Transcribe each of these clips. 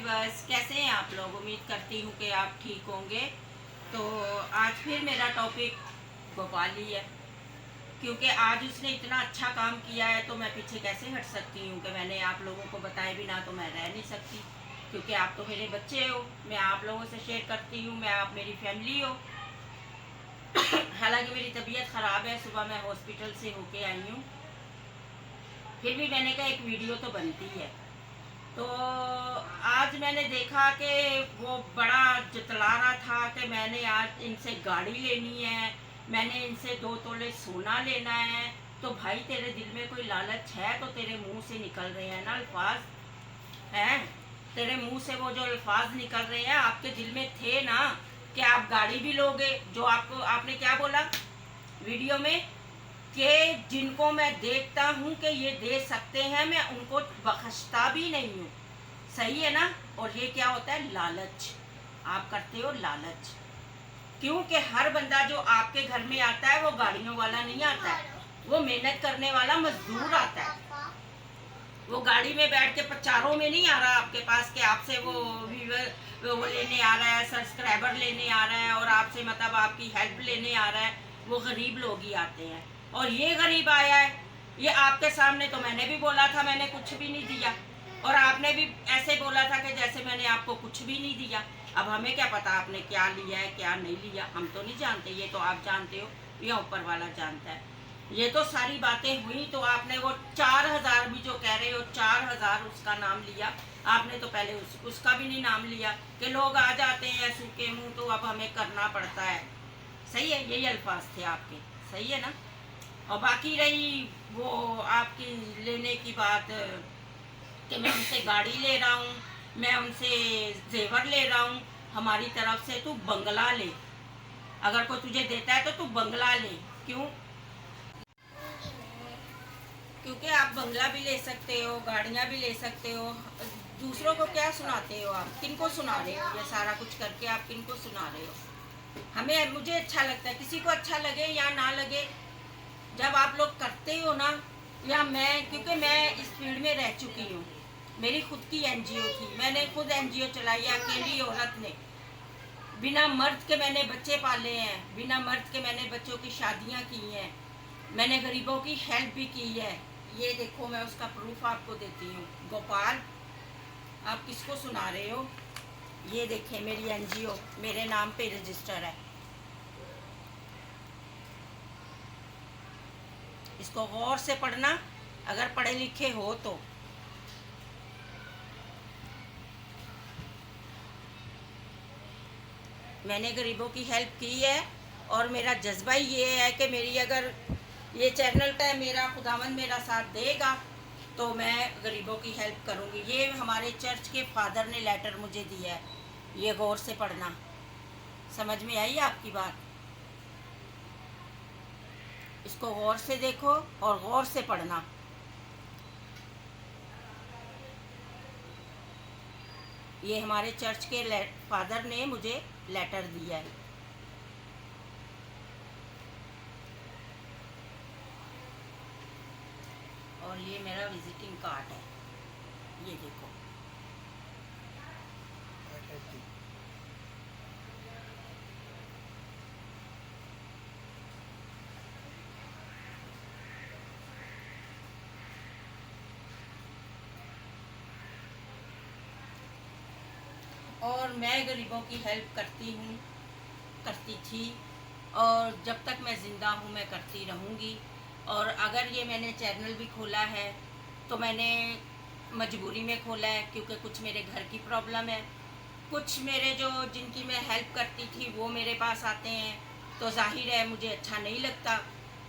Viewers, कैसे हैं आप लोग। उम्मीद करती हूँ कि आप ठीक होंगे। तो आज फिर मेरा टॉपिक गोपाल ही है, क्योंकि आज उसने इतना अच्छा काम किया है तो मैं पीछे कैसे हट सकती हूँ कि मैंने आप लोगों को बताए बिना तो मैं रह नहीं सकती, क्योंकि आप तो मेरे बच्चे हो। मैं आप लोगों से शेयर करती हूँ, मैं आप मेरी फैमिली हो। हालांकि मेरी तबीयत ख़राब है, सुबह मैं हॉस्पिटल से होके आई हूँ, फिर भी मैंने कहा एक वीडियो तो बनती है। तो आज मैंने देखा कि वो बड़ा जतला रहा था कि मैंने आज इनसे गाड़ी लेनी है, मैंने इनसे 2 तोले सोना लेना है। तो भाई तेरे दिल में कोई लालच है तो तेरे मुंह से निकल रहे हैं ना अल्फाज, हैं तेरे मुंह से वो जो अल्फाज निकल रहे हैं आपके दिल में थे ना, कि आप गाड़ी भी लोगे। जो आपको आपने क्या बोला वीडियो में कि जिनको मैं देखता हूँ कि ये दे सकते हैं मैं उनको बख्शता भी नहीं हूँ। सही है ना। और ये क्या होता है, लालच। आप करते हो लालच, क्योंकि हर बंदा जो आपके घर में आता है वो गाड़ियों वाला नहीं आता है, वो मेहनत करने वाला मजदूर आता है। वो गाड़ी में बैठ के प्रचारों में नहीं आ रहा आपके पास कि आपसे वो व्यूअर वो लेने आ रहा है, सब्सक्राइबर लेने आ रहा है और आपसे मतलब आपकी हेल्प लेने आ रहा है। वो गरीब लोग ही आते हैं। और ये गरीब आया है, ये आपके सामने तो मैंने भी बोला था मैंने कुछ भी नहीं दिया, और आपने भी ऐसे बोला था कि जैसे मैंने आपको कुछ भी नहीं दिया। अब हमें क्या पता आपने क्या लिया है क्या नहीं लिया, हम तो नहीं जानते। ये तो आप जानते हो या ऊपर वाला जानता है। ये तो सारी बातें हुई। तो आपने वो 4,000 भी जो कह रहे हो, 4,000 उसका नाम लिया आपने, तो पहले उसका भी नहीं नाम लिया कि लोग आ जाते हैं सूखे मुंह तो अब हमें करना पड़ता है। सही है, यही अल्फाज थे आपके, सही है ना। और बाकी रही वो आपकी लेने की बात कि मैं उनसे गाड़ी ले रहा हूँ, मैं उनसे जेवर ले रहा हूँ, हमारी तरफ से तू बंगला ले। अगर कोई तुझे देता है तो तू बंगला ले। क्यों? क्योंकि आप बंगला भी ले सकते हो, गाड़ियाँ भी ले सकते हो। दूसरों को क्या सुनाते हो आप, किनको सुना रहे हो? ये सारा कुछ करके आप किनको सुना रहे हो? हमें मुझे अच्छा लगता है, किसी को अच्छा लगे या ना लगे, जब आप लोग करते हो ना, या मैं, क्योंकि मैं इस फील्ड में रह चुकी हूँ। मेरी खुद की एनजीओ थी, मैंने खुद एनजीओ चलाई है, अकेली औरत ने। बिना मर्द के मैंने बच्चे पाले हैं, बिना मर्द के मैंने बच्चों की शादियाँ की हैं, मैंने गरीबों की हेल्प भी की है। ये देखो मैं उसका प्रूफ आपको देती हूँ। गोपाल, आप किसको सुना रहे हो? ये देखें मेरी एनजीओ मेरे नाम पे रजिस्टर है। इसको गौर से पढ़ना अगर पढ़े लिखे हो तो। मैंने गरीबों की हेल्प की है, और मेरा जज्बा ही ये है कि मेरी अगर ये चैनल का मेरा खुदावंद मेरा साथ देगा तो मैं गरीबों की हेल्प करूँगी। ये हमारे चर्च के फादर ने लेटर मुझे दिया है, ये गौर से पढ़ना। समझ में आई आपकी बात? इसको गौर से देखो और गौर से पढ़ना। ये हमारे चर्च के फादर ने मुझे लेटर दिया है। और ये मेरा विजिटिंग कार्ड है, ये देखो। और मैं गरीबों की हेल्प करती हूँ, करती थी, और जब तक मैं ज़िंदा हूँ मैं करती रहूँगी। और अगर ये मैंने चैनल भी खोला है तो मैंने मजबूरी में खोला है, क्योंकि कुछ मेरे घर की प्रॉब्लम है, कुछ मेरे जो जिनकी मैं हेल्प करती थी वो मेरे पास आते हैं, तो जाहिर है मुझे अच्छा नहीं लगता।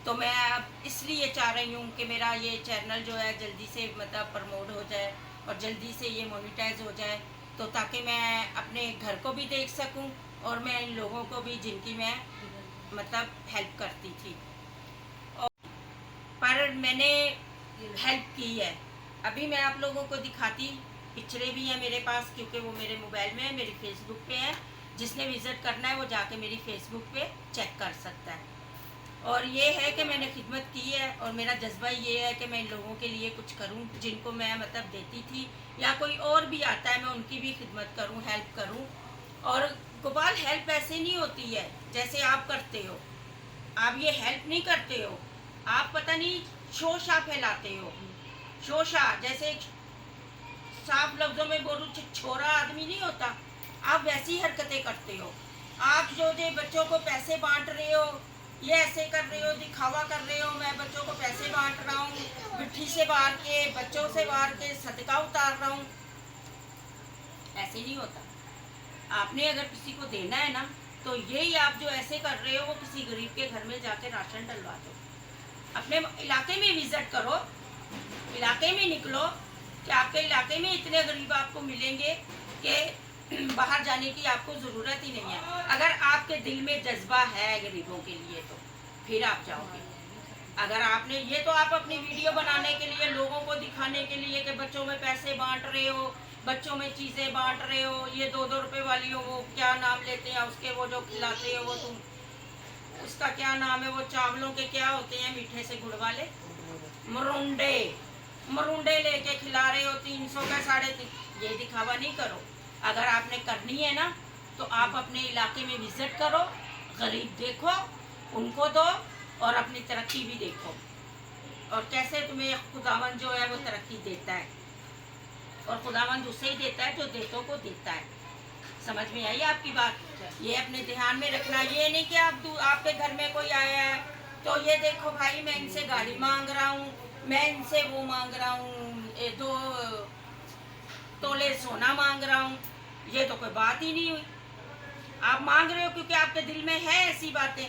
तो मैं अब इसलिए चाह रही हूँ कि मेरा ये चैनल जो है जल्दी से मतलब प्रमोट हो जाए और जल्दी से ये मोनेटाइज हो जाए, तो ताकि मैं अपने घर को भी देख सकूं और मैं इन लोगों को भी जिनकी मैं मतलब हेल्प करती थी। और पर मैंने हेल्प की है। अभी मैं आप लोगों को दिखाती, पिक्चरें भी हैं मेरे पास, क्योंकि वो मेरे मोबाइल में है, मेरी फेसबुक पे है। जिसने विज़िट करना है वो जाके मेरी फेसबुक पे चेक कर सकता है। और ये है कि मैंने खिदमत की है और मेरा जज्बा ये है कि मैं इन लोगों के लिए कुछ करूं, जिनको मैं मतलब देती थी या कोई और भी आता है मैं उनकी भी खिदमत करूं, हेल्प करूं। और गोपाल, हेल्प ऐसे नहीं होती है जैसे आप करते हो। आप ये हेल्प नहीं करते हो, आप पता नहीं शोशा फैलाते हो। शोशा जैसे साफ लफ्जों में बोलूं, छोरा आदमी नहीं होता, आप वैसी हरकतें करते हो। आप जो बच्चों को पैसे बांट रहे हो, ये ऐसे कर रहे हो, दिखावा कर रहे हो, मैं बच्चों को पैसे बांट रहा हूँ, मिट्टी से बाहर के, बच्चों से बाहर के सदका उतार रहा हूँ। ऐसे नहीं होता। आपने अगर किसी को देना है ना, तो यही आप जो ऐसे कर रहे हो वो किसी गरीब के घर में जाके राशन डलवा दो। अपने इलाके में विजिट करो, इलाके में निकलो कि आपके इलाके में इतने गरीब आपको मिलेंगे कि बाहर जाने की आपको ज़रूरत ही नहीं है। अगर आपके दिल में जज्बा है गरीबों के लिए तो फिर आप जाओगे। अगर आपने ये तो आप अपनी वीडियो बनाने के लिए, लोगों को दिखाने के लिए कि बच्चों में पैसे बांट रहे हो, बच्चों में चीज़ें बांट रहे हो, ये 2-2 रुपए वाली हो, वो क्या नाम लेते हैं उसके, वो जो खिलाते हो वो तुम, उसका क्या नाम है, वो चावलों के क्या होते हैं मीठे से गुड़ वाले, मरुंडे, मरुंडे लेके खिला रहे हो 300 का 350। ये दिखावा नहीं करो। अगर आपने करनी है ना तो आप अपने इलाके में विजिट करो, गरीब देखो, उनको दो और अपनी तरक्की भी देखो, और कैसे तुम्हें खुदावंद जो है वो तरक्की देता है। और खुदावंद उसे ही देता है जो देतों को देता है। समझ में आई आपकी बात? ये अपने ध्यान में रखना। ये नहीं कि आपके घर में कोई आया है तो ये देखो भाई मैं इनसे गाड़ी मांग रहा हूँ, मैं इनसे वो मांग रहा हूँ, 2 तोले सोना मांग रहा हूँ। ये तो कोई बात ही नहीं हुई। आप मांग रहे हो क्योंकि आपके दिल में है ऐसी बातें।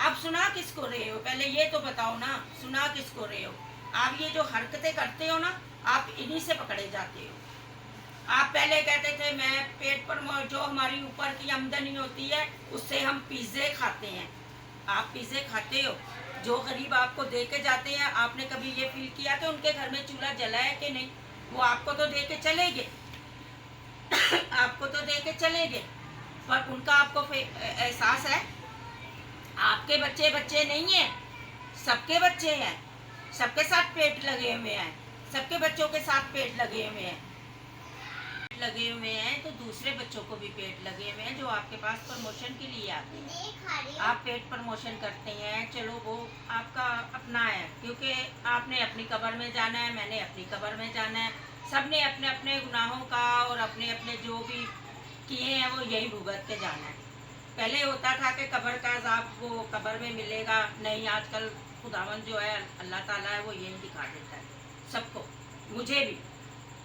आप सुना किसको रहे हो, पहले ये तो बताओ ना, सुना किसको रहे हो? आप ये जो हरकतें करते हो ना, आप इन्हीं से पकड़े जाते हो। आप पहले कहते थे मैं पेट पर जो हमारी ऊपर की आमदनी होती है उससे हम पिज़्ज़े खाते हैं। आप पिज़्ज़े खाते हो, जो गरीब आपको दे के जाते हैं, आपने कभी ये फील किया कि उनके घर में चूल्हा जला है कि नहीं? वो आपको तो दे के चले गए आपको तो दे के चले गए, पर उनका आपको एहसास है? आपके बच्चे बच्चे नहीं हैं, सबके बच्चे हैं, सबके साथ पेट लगे हुए हैं, सबके बच्चों के साथ पेट लगे हुए हैं, तो दूसरे बच्चों को भी पेट लगे हुए हैं जो आपके पास प्रमोशन के लिए आते हैं। आप पेट प्रमोशन करते हैं, चलो वो आपका अपना है, क्योंकि आपने अपनी कब्र में जाना है, मैंने अपनी कब्र में जाना है। सबने अपने अपने गुनाहों का और अपने अपने जो भी किए हैं वो यही भुगत के जाना है। पहले होता था कि कब्र का अज़ाब वो कब्र में मिलेगा, नहीं, आजकल खुदावंद जो है अल्लाह ताला है वो यही दिखा देता है सबको, मुझे भी,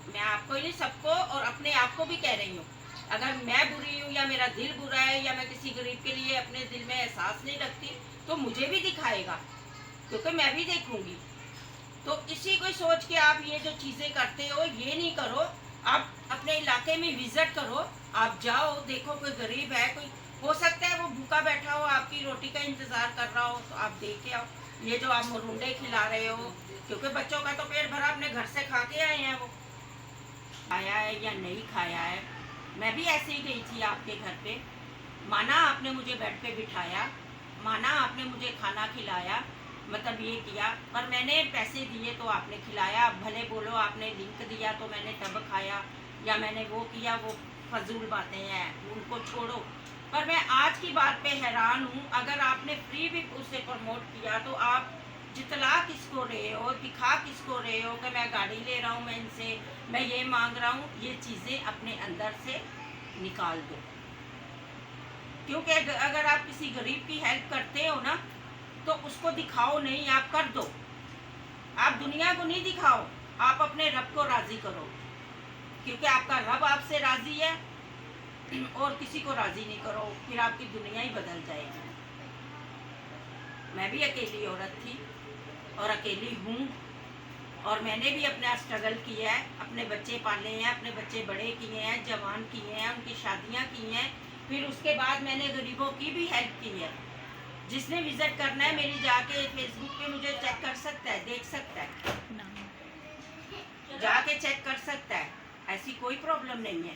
मैं आपको ही नहीं सबको, और अपने आप को भी कह रही हूँ। अगर मैं बुरी हूँ या मेरा दिल बुरा है या मैं किसी गरीब के लिए अपने दिल में एहसास नहीं रखती तो मुझे भी दिखाएगा, क्योंकि मैं भी देखूंगी। तो इसी को सोच के आप ये जो चीज़ें करते हो ये नहीं करो। आप अपने इलाके में विजिट करो, आप जाओ, देखो कोई गरीब है, कोई हो सकता है वो भूखा बैठा हो, आपकी रोटी का इंतज़ार कर रहा हो, तो आप देख के आओ। ये जो आप मरुंडे खिला रहे हो, क्योंकि बच्चों का तो पेट भरा, अपने घर से खा के आए हैं, वो खाया है या नहीं खाया है। मैं भी ऐसे ही गई थी आपके घर पे, माना आपने मुझे बेड पे बिठाया, माना आपने मुझे खाना खिलाया, मतलब ये किया, पर मैंने पैसे दिए तो आपने खिलाया। भले बोलो आपने लिंक दिया तो मैंने तब खाया, या मैंने वो किया, वो फजूल बातें हैं, उनको छोड़ो। पर मैं आज की बात पे हैरान हूँ, अगर आपने फ्री भी उसे प्रमोट किया तो आप जितला किसको रहे हो, दिखा किसको रहे हो कि मैं गाड़ी ले रहा हूँ, मैं इनसे, मैं ये मांग रहा हूँ। ये चीज़ें अपने अंदर से निकाल दो, क्योंकि अगर आप किसी गरीब की हेल्प करते हो ना तो उसको दिखाओ नहीं, आप कर दो। आप दुनिया को नहीं दिखाओ, आप अपने रब को राज़ी करो, क्योंकि आपका रब आपसे राज़ी है, और किसी को राज़ी नहीं करो, फिर आपकी दुनिया ही बदल जाएगी। मैं भी अकेली औरत थी और अकेली हूँ, और मैंने भी अपना स्ट्रगल किया है, अपने बच्चे पाले हैं, अपने बच्चे बड़े किए हैं, जवान किए हैं, उनकी शादियाँ की हैं, फिर उसके बाद मैंने गरीबों की भी हेल्प की है। जिसने विजिट करना है मेरी जाके फेसबुक पे मुझे चेक कर सकता है, देख सकता है, जाके चेक कर सकता है, ऐसी कोई प्रॉब्लम नहीं है।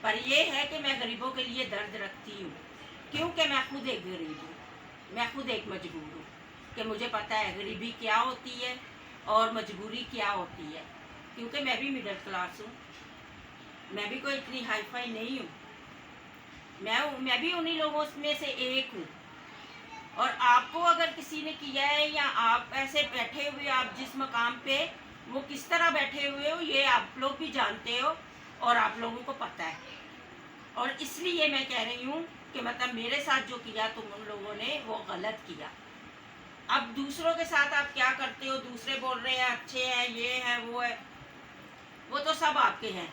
पर यह है कि मैं गरीबों के लिए दर्द रखती हूँ, क्योंकि मैं खुद एक गरीब हूँ। मैं खुद एक मजबूर हूँ कि मुझे पता है गरीबी क्या होती है और मजबूरी क्या होती है, क्योंकि मैं भी मिडिल क्लास हूँ, मैं भी कोई इतनी हाई फाई नहीं हूँ, मैं भी उन्हीं लोगों में से एक हूँ। और आपको अगर किसी ने किया है या आप ऐसे बैठे हुए, आप जिस मकाम पे वो किस तरह बैठे हुए हो ये आप लोग भी जानते हो और आप लोगों को पता है। और इसलिए मैं कह रही हूँ कि मतलब मेरे साथ जो किया तुम उन लोगों ने वो गलत किया। अब दूसरों के साथ आप क्या करते हो, दूसरे बोल रहे हैं अच्छे हैं, ये है वो है, वो तो सब आपके हैं,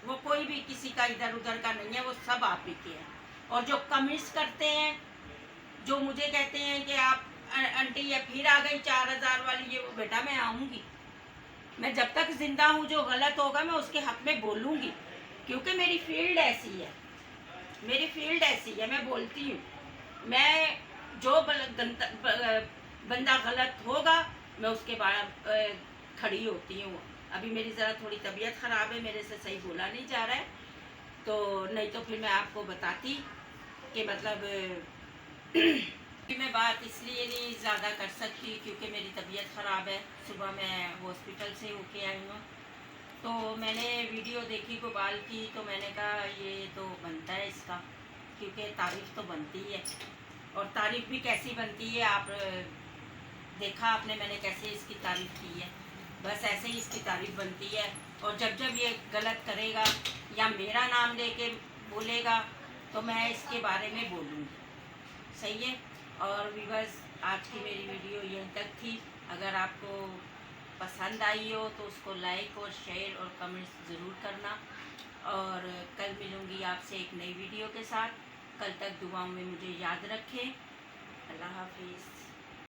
वो कोई भी किसी का इधर उधर का नहीं है, वो सब आप ही के हैं। और जो कमेंट्स करते हैं, जो मुझे कहते हैं कि आप आंटी ये फिर आ गई 4000 वाली, ये वो, बेटा मैं आऊँगी, मैं जब तक जिंदा हूँ जो गलत होगा मैं उसके हक में बोलूँगी, क्योंकि मेरी फील्ड ऐसी है, मेरी फील्ड ऐसी है, मैं बोलती हूँ। मैं जो बंदा गलत होगा मैं उसके बाद खड़ी होती हूँ। अभी मेरी ज़रा थोड़ी तबीयत ख़राब है, मेरे से सही बोला नहीं जा रहा है, तो नहीं तो फिर मैं आपको बताती कि मतलब मैं बात इसलिए नहीं ज़्यादा कर सकती क्योंकि मेरी तबीयत ख़राब है। सुबह मैं हॉस्पिटल से होके आई हूँ, तो मैंने वीडियो देखी गोपाल की, तो मैंने कहा ये तो बनता है इसका, क्योंकि तारीफ़ तो बनती है। और तारीफ़ भी कैसी बनती है आप देखा आपने, मैंने कैसे इसकी तारीफ़ की है, बस ऐसे ही इसकी तारीफ़ बनती है। और जब जब ये गलत करेगा या मेरा नाम लेके बोलेगा तो मैं इसके बारे में बोलूँगी, सही है। और व्यूअर्स, आज की मेरी वीडियो यहीं तक थी। अगर आपको पसंद आई हो तो उसको लाइक और शेयर और कमेंट्स ज़रूर करना। और कल मिलूँगी आपसे एक नई वीडियो के साथ। कल तक दुआओं में मुझे याद रखें। अल्लाह हाफिज़।